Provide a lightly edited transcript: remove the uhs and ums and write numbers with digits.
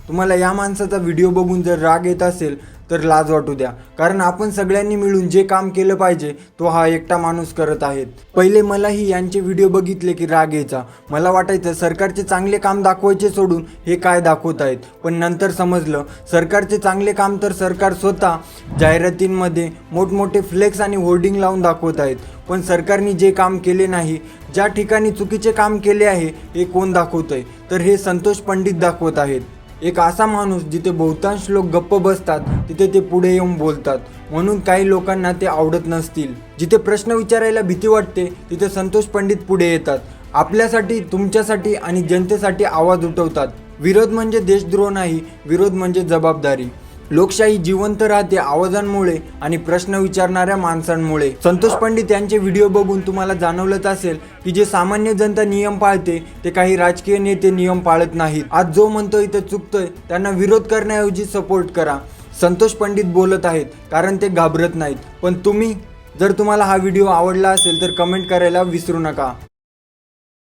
तुम्हाला या माणसाचा व्हिडिओ बघून जर राग येत असेल तर लाज वाटू द्या, कारण आपण सगळ्यांनी मिळून जे काम केलं पाहिजे तो हा एकटा माणूस करत आहेत. पहिले मलाही यांचे व्हिडिओ बघितले की राग यायचा. मला वाटायचं सरकारचे चांगले काम दाखवायचे सोडून हे काय दाखवत आहेत. पण नंतर समजलं सरकारचे चांगले काम तर सरकार स्वतः जाहिरातींमध्ये मोठमोठे फ्लेक्स आणि होर्डिंग लावून दाखवत आहेत. पण सरकारने जे काम केले नाही, ज्या ठिकाणी चुकीचे काम केले आहे हे कोण दाखवतंय, तर हे संतोष पंडित दाखवत आहेत. एक असा माणूस जिथे बहुतांश लोक गप्प बसतात तिथे ते पुढे येऊन बोलतात, म्हणून काही लोकांना ते आवडत नसतील. जिथे प्रश्न विचारायला भीती वाटते तिथे संतोष पंडित पुढे येतात, आपल्यासाठी, तुमच्यासाठी आणि जनतेसाठी आवाज उठवतात. विरोध म्हणजे देशद्रोह नाही, विरोध म्हणजे जबाबदारी. लोकशाही जिवंत राहते आवाजांमुळे आणि प्रश्न विचारणाऱ्या माणसांमुळे. संतोष पंडित यांचे व्हिडिओ बघून तुम्हाला जाणवलंच असेल की जे सामान्य जनता नियम पाळते ते काही राजकीय नेते नियम पाळत नाहीत. आज जो म्हणतोय ते चुकतोय त्यांना विरोध करण्याऐवजी सपोर्ट करा. संतोष पंडित बोलत आहेत कारण ते घाबरत नाहीत. पण तुम्ही, जर तुम्हाला हा व्हिडिओ आवडला असेल तर कमेंट करायला विसरू नका.